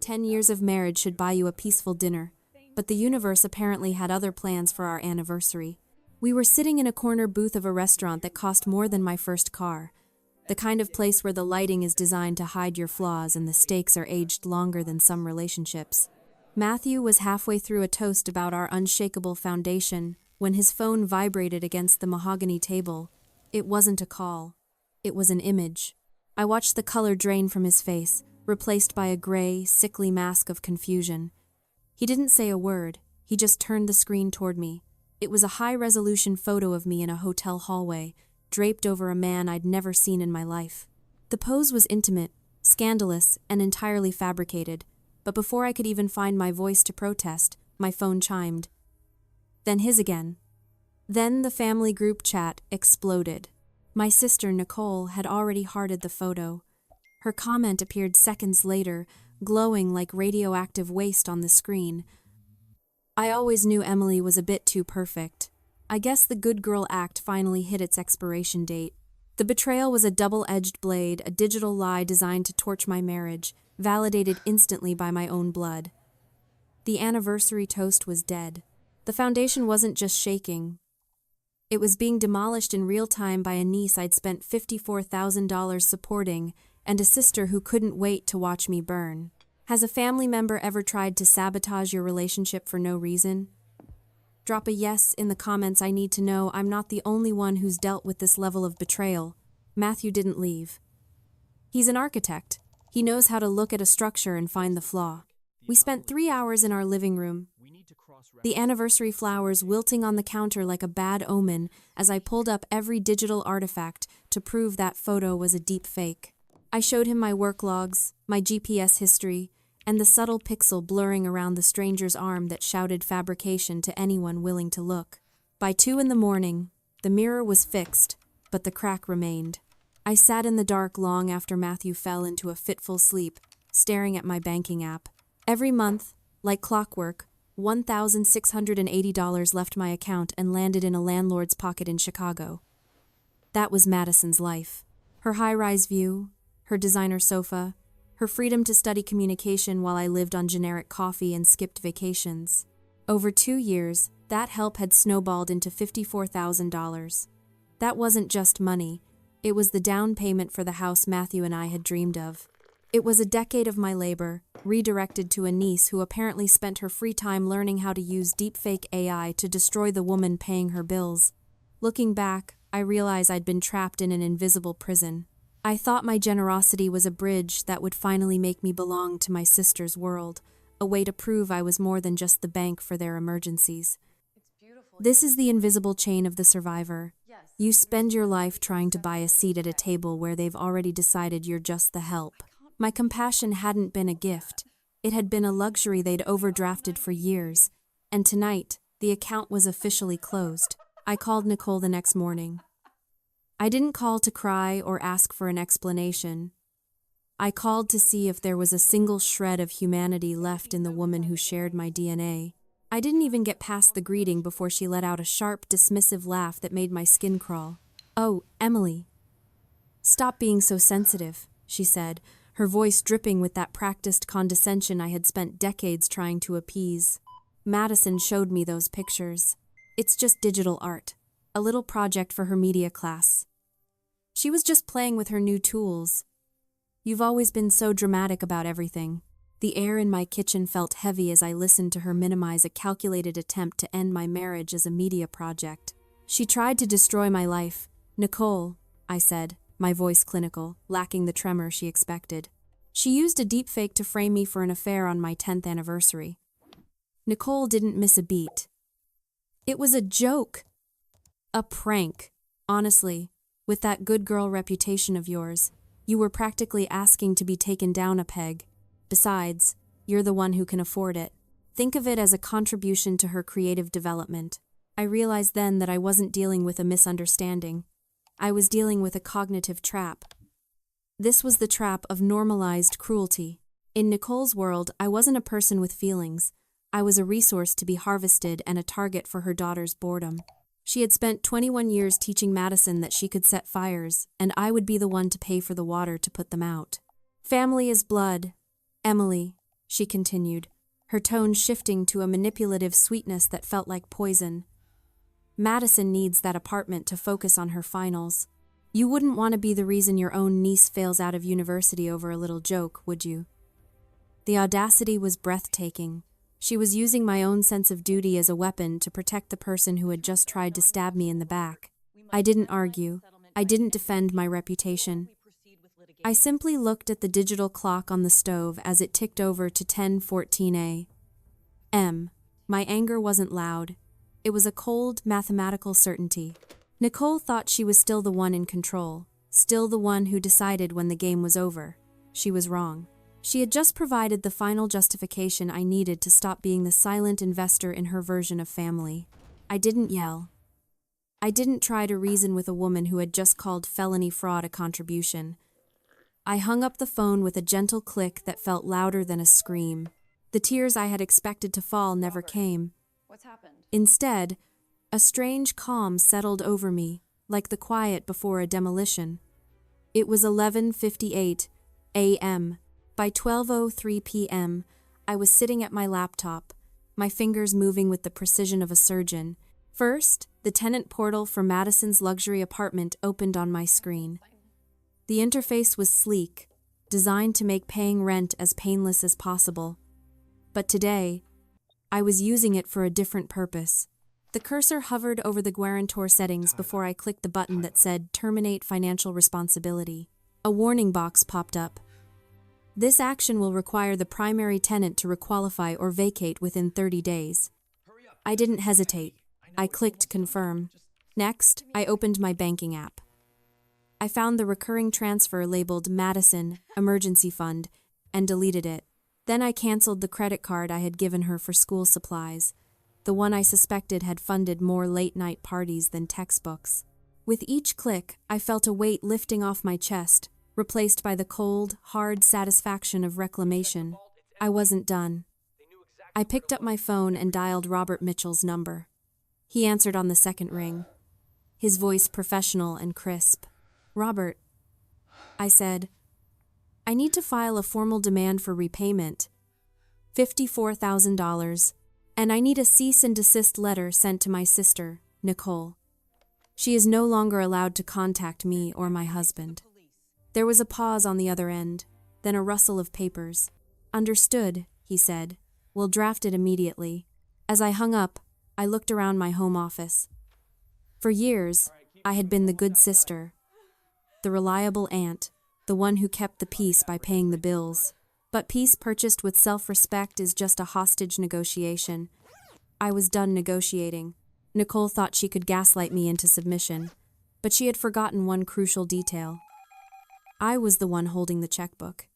10 years of marriage should buy you a peaceful dinner, but the universe apparently had other plans for our anniversary. We were sitting in a corner booth of a restaurant that cost more than my first car, the kind of place where the lighting is designed to hide your flaws and the steaks are aged longer than some relationships. Matthew was halfway through a toast about our unshakable foundation when his phone vibrated against the mahogany table. It wasn't a call. It was an image. I watched the color drain from his face, replaced by a gray, sickly mask of confusion. He didn't say a word. He just turned the screen toward me. It was a high-resolution photo of me in a hotel hallway, draped over a man I'd never seen in my life. The pose was intimate, scandalous, and entirely fabricated, but before I could even find my voice to protest, my phone chimed. Then his again. Then the family group chat exploded. My sister, Nicole, had already hearted the photo. Her comment appeared seconds later, glowing like radioactive waste on the screen. I always knew Emily was a bit too perfect. I guess the good girl act finally hit its expiration date. The betrayal was a double-edged blade, a digital lie designed to torch my marriage, validated instantly by my own blood. The anniversary toast was dead. The foundation wasn't just shaking. It was being demolished in real time by a niece I'd spent $54,000 supporting and a sister who couldn't wait to watch me burn. Has a family member ever tried to sabotage your relationship for no reason? Drop a yes in the comments. I need to know I'm not the only one who's dealt with this level of betrayal. Matthew didn't leave. He's an architect. He knows how to look at a structure and find the flaw. We spent 3 hours in our living room, the anniversary flowers wilting on the counter like a bad omen as I pulled up every digital artifact to prove that photo was a deep fake. I showed him my work logs, my GPS history, and the subtle pixel blurring around the stranger's arm that shouted fabrication to anyone willing to look. By 2 a.m, the mirror was fixed, but the crack remained. I sat in the dark long after Matthew fell into a fitful sleep, staring at my banking app. Every month, like clockwork, $1,680 left my account and landed in a landlord's pocket in Chicago. That was Madison's life. Her high-rise view, her designer sofa, her freedom to study communication while I lived on generic coffee and skipped vacations. Over 2 years, that help had snowballed into $54,000. That wasn't just money. It was the down payment for the house Matthew and I had dreamed of. It was a decade of my labor, redirected to a niece who apparently spent her free time learning how to use deepfake AI to destroy the woman paying her bills. Looking back, I realized I'd been trapped in an invisible prison. I thought my generosity was a bridge that would finally make me belong to my sister's world, a way to prove I was more than just the bank for their emergencies. This is the invisible chain of the survivor. You spend your life trying to buy a seat at a table where they've already decided you're just the help. My compassion hadn't been a gift. It had been a luxury they'd overdrafted for years. And tonight, the account was officially closed. I called Nicole the next morning. I didn't call to cry or ask for an explanation. I called to see if there was a single shred of humanity left in the woman who shared my DNA. I didn't even get past the greeting before she let out a sharp, dismissive laugh that made my skin crawl. "Oh, Emily. Stop being so sensitive," she said, her voice dripping with that practiced condescension I had spent decades trying to appease. Madison showed me those pictures. It's just digital art, a little project for her media class. She was just playing with her new tools. You've always been so dramatic about everything. The air in my kitchen felt heavy as I listened to her minimize a calculated attempt to end my marriage as a media project. She tried to destroy my life. "Nicole," I said, my voice clinical, lacking the tremor she expected. She used a deepfake to frame me for an affair on my 10th anniversary. Nicole didn't miss a beat. "It was a joke. A prank. Honestly, with that good girl reputation of yours, you were practically asking to be taken down a peg. Besides, you're the one who can afford it. Think of it as a contribution to her creative development." I realized then that I wasn't dealing with a misunderstanding. I was dealing with a cognitive trap. This was the trap of normalized cruelty. In Nicole's world, I wasn't a person with feelings. I was a resource to be harvested and a target for her daughter's boredom. She had spent 21 years teaching Madison that she could set fires, and I would be the one to pay for the water to put them out. "Family is blood, Emily," she continued, her tone shifting to a manipulative sweetness that felt like poison. Madison needs that apartment to focus on her finals. You wouldn't want to be the reason your own niece fails out of university over a little joke, would you? The audacity was breathtaking. She was using my own sense of duty as a weapon to protect the person who had just tried to stab me in the back. I didn't argue. I didn't defend my reputation. I simply looked at the digital clock on the stove as it ticked over to 10:14 a.m. My anger wasn't loud. It was a cold, mathematical certainty. Nicole thought she was still the one in control, still the one who decided when the game was over. She was wrong. She had just provided the final justification I needed to stop being the silent investor in her version of family. I didn't yell. I didn't try to reason with a woman who had just called felony fraud a contribution. I hung up the phone with a gentle click that felt louder than a scream. The tears I had expected to fall never came. What's happened? Instead, a strange calm settled over me, like the quiet before a demolition. It was 11:58 a.m. By 12:03 p.m., I was sitting at my laptop, my fingers moving with the precision of a surgeon. First, the tenant portal for Madison's luxury apartment opened on my screen. The interface was sleek, designed to make paying rent as painless as possible. But today, I was using it for a different purpose. The cursor hovered over the guarantor settings before I clicked the button that said Terminate Financial Responsibility. A warning box popped up. This action will require the primary tenant to requalify or vacate within 30 days. I didn't hesitate. I clicked Confirm. Next, I opened my banking app. I found the recurring transfer labeled Madison Emergency Fund and deleted it. Then I canceled the credit card I had given her for school supplies, the one I suspected had funded more late-night parties than textbooks. With each click, I felt a weight lifting off my chest, replaced by the cold, hard satisfaction of reclamation. I wasn't done. I picked up my phone and dialed Robert Mitchell's number. He answered on the second ring, his voice professional and crisp. "Robert," I said, "I need to file a formal demand for repayment, $54,000, and I need a cease and desist letter sent to my sister, Nicole. She is no longer allowed to contact me or my husband." There was a pause on the other end, then a rustle of papers. "Understood," he said. "We'll draft it immediately." As I hung up, I looked around my home office. For years, I had been the good sister, the reliable aunt, the one who kept the peace by paying the bills. But peace purchased with self-respect is just a hostage negotiation. I was done negotiating. Nicole thought she could gaslight me into submission, but she had forgotten one crucial detail. I was the one holding the checkbook.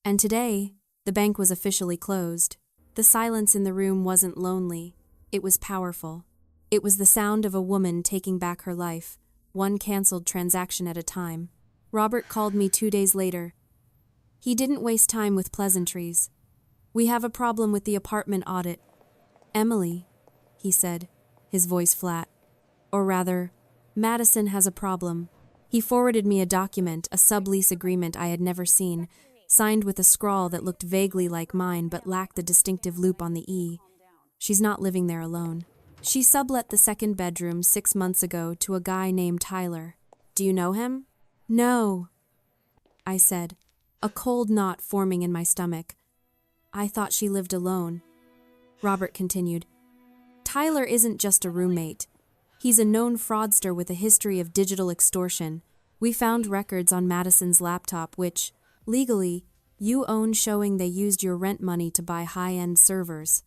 And today, the bank was officially closed. The silence in the room wasn't lonely. It was powerful. It was the sound of a woman taking back her life, one canceled transaction at a time. Robert called me 2 days later. He didn't waste time with pleasantries. "We have a problem with the apartment audit." "Emily," he said, his voice flat. "Or rather, Madison has a problem." He forwarded me a document, a sublease agreement I had never seen, signed with a scrawl that looked vaguely like mine but lacked the distinctive loop on the E. "She's not living there alone. She sublet the second bedroom 6 months ago to a guy named Tyler. Do you know him?" "No," I said, a cold knot forming in my stomach. "I thought she lived alone." Robert continued, "Tyler isn't just a roommate. He's a known fraudster with a history of digital extortion. We found records on Madison's laptop which, legally, you own, showing they used your rent money to buy high-end servers.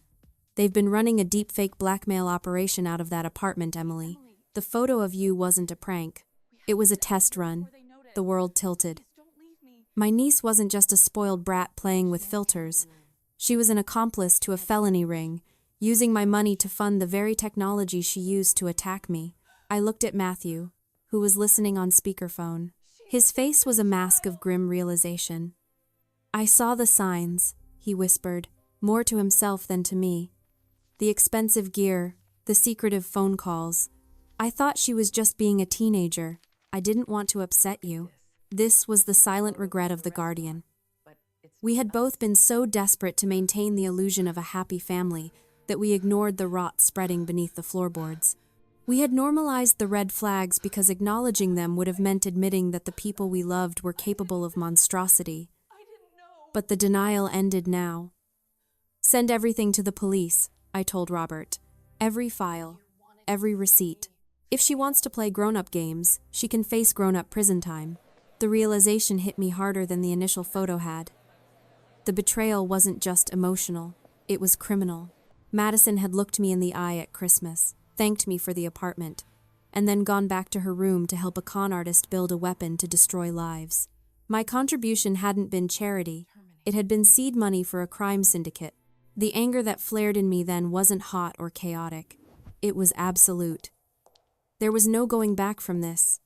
They've been running a deepfake blackmail operation out of that apartment, Emily. The photo of you wasn't a prank. It was a test run." The world tilted. My niece wasn't just a spoiled brat playing with filters. She was an accomplice to a felony ring, using my money to fund the very technology she used to attack me. I looked at Matthew, who was listening on speakerphone. His face was a mask of grim realization. "I saw the signs," he whispered, more to himself than to me. "The expensive gear, the secretive phone calls. I thought she was just being a teenager. I didn't want to upset you." This was the silent regret of the guardian. We had both been so desperate to maintain the illusion of a happy family that we ignored the rot spreading beneath the floorboards. We had normalized the red flags because acknowledging them would have meant admitting that the people we loved were capable of monstrosity. But the denial ended now. "Send everything to the police," I told Robert. "Every file, every receipt. If she wants to play grown-up games, she can face grown-up prison time." The realization hit me harder than the initial photo had. The betrayal wasn't just emotional, it was criminal. Madison had looked me in the eye at Christmas, thanked me for the apartment, and then gone back to her room to help a con artist build a weapon to destroy lives. My contribution hadn't been charity, it had been seed money for a crime syndicate. The anger that flared in me then wasn't hot or chaotic. It was absolute. There was no going back from this.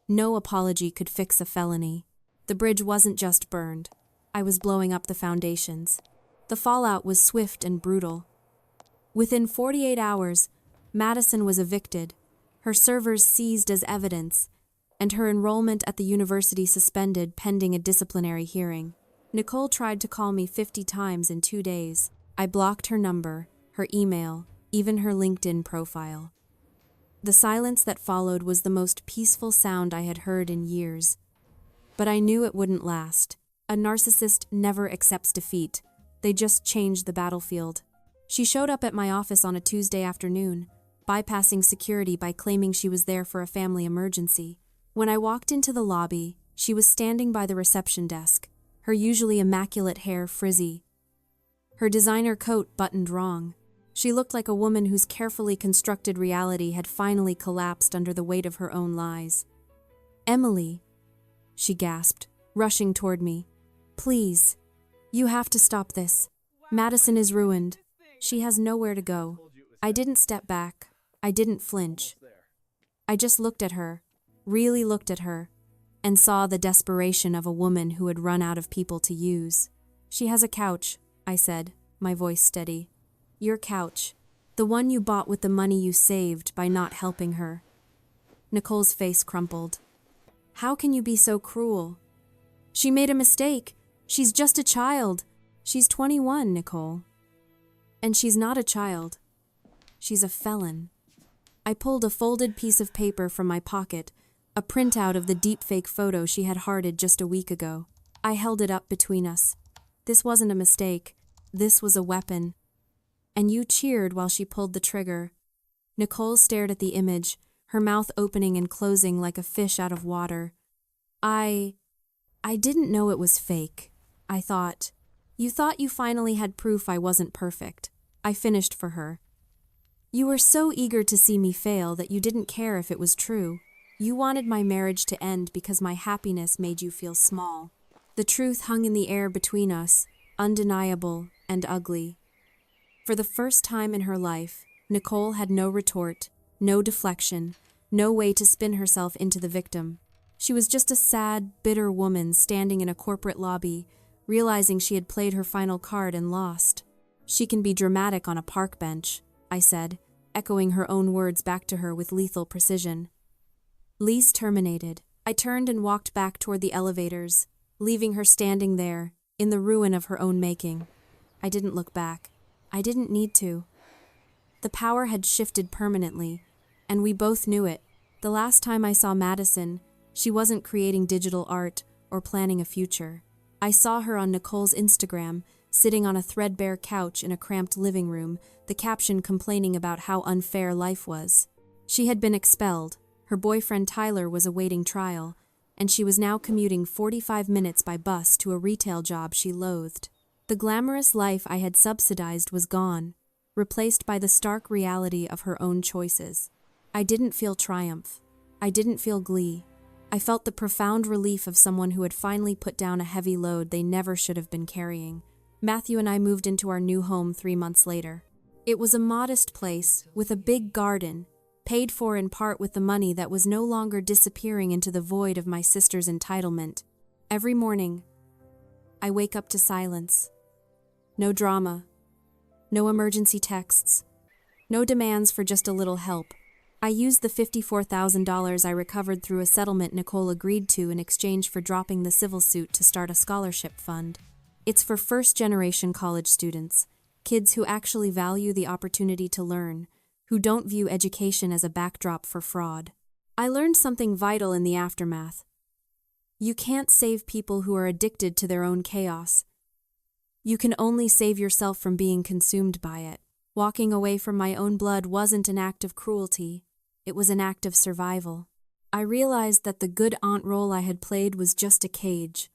No apology could fix a felony. The bridge wasn't just burned. I was blowing up the foundations. The fallout was swift and brutal. Within 48 hours, Madison was evicted, her servers seized as evidence, and her enrollment at the university suspended pending a disciplinary hearing. Nicole tried to call me 50 times in 2 days. I blocked her number, her email, even her LinkedIn profile. The silence that followed was the most peaceful sound I had heard in years. But I knew it wouldn't last. A narcissist never accepts defeat. They just change the battlefield. She showed up at my office on a Tuesday afternoon, bypassing security by claiming she was there for a family emergency. When I walked into the lobby, she was standing by the reception desk, her usually immaculate hair frizzy. Her designer coat buttoned wrong. She looked like a woman whose carefully constructed reality had finally collapsed under the weight of her own lies. "Emily," she gasped, rushing toward me. "Please, you have to stop this. Madison is ruined. She has nowhere to go." I didn't step back. I didn't flinch. I just looked at her, really looked at her, and saw the desperation of a woman who had run out of people to use. "She has a couch," I said, my voice steady. "Your couch. The one you bought with the money you saved by not helping her." Nicole's face crumpled. "How can you be so cruel? She made a mistake. She's just a child. She's 21, Nicole. And she's not a child. She's a felon." I pulled a folded piece of paper from my pocket, a printout of the deepfake photo she had hearted just a week ago. I held it up between us. "This wasn't a mistake. This was a weapon." And you cheered while she pulled the trigger. Nicole stared at the image, her mouth opening and closing like a fish out of water. I didn't know it was fake. I thought. "You thought you finally had proof I wasn't perfect." I finished for her. "You were so eager to see me fail that you didn't care if it was true. You wanted my marriage to end because my happiness made you feel small." The truth hung in the air between us, undeniable and ugly. For the first time in her life, Nicole had no retort, no deflection, no way to spin herself into the victim. She was just a sad, bitter woman standing in a corporate lobby, realizing she had played her final card and lost. "She can be dramatic on a park bench," I said, echoing her own words back to her with lethal precision. Lease terminated. I turned and walked back toward the elevators, leaving her standing there, in the ruin of her own making. I didn't look back. I didn't need to. The power had shifted permanently, and we both knew it. The last time I saw Madison, she wasn't creating digital art or planning a future. I saw her on Nicole's Instagram, sitting on a threadbare couch in a cramped living room, the caption complaining about how unfair life was. She had been expelled, her boyfriend Tyler was awaiting trial, and she was now commuting 45 minutes by bus to a retail job she loathed. The glamorous life I had subsidized was gone, replaced by the stark reality of her own choices. I didn't feel triumph. I didn't feel glee. I felt the profound relief of someone who had finally put down a heavy load they never should have been carrying. Matthew and I moved into our new home 3 months later. It was a modest place, with a big garden, paid for in part with the money that was no longer disappearing into the void of my sister's entitlement. Every morning, I wake up to silence. No drama. No emergency texts. No demands for just a little help. I used the $54,000 I recovered through a settlement Nicole agreed to in exchange for dropping the civil suit to start a scholarship fund. It's for first-generation college students, kids who actually value the opportunity to learn, who don't view education as a backdrop for fraud. I learned something vital in the aftermath. You can't save people who are addicted to their own chaos. You can only save yourself from being consumed by it. Walking away from my own blood wasn't an act of cruelty, it was an act of survival. I realized that the good aunt role I had played was just a cage.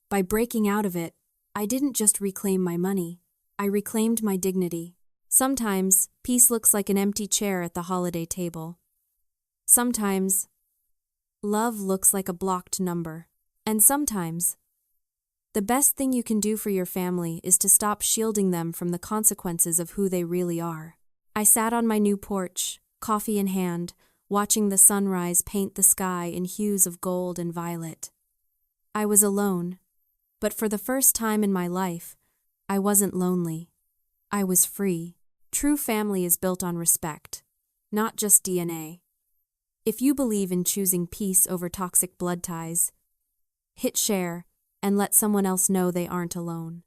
By breaking out of it, I didn't just reclaim my money, I reclaimed my dignity. Sometimes, peace looks like an empty chair at the holiday table. Sometimes, love looks like a blocked number. And sometimes, the best thing you can do for your family is to stop shielding them from the consequences of who they really are. I sat on my new porch, coffee in hand, watching the sunrise paint the sky in hues of gold and violet. I was alone, but for the first time in my life, I wasn't lonely. I was free. True family is built on respect, not just DNA. If you believe in choosing peace over toxic blood ties, hit share and let someone else know they aren't alone.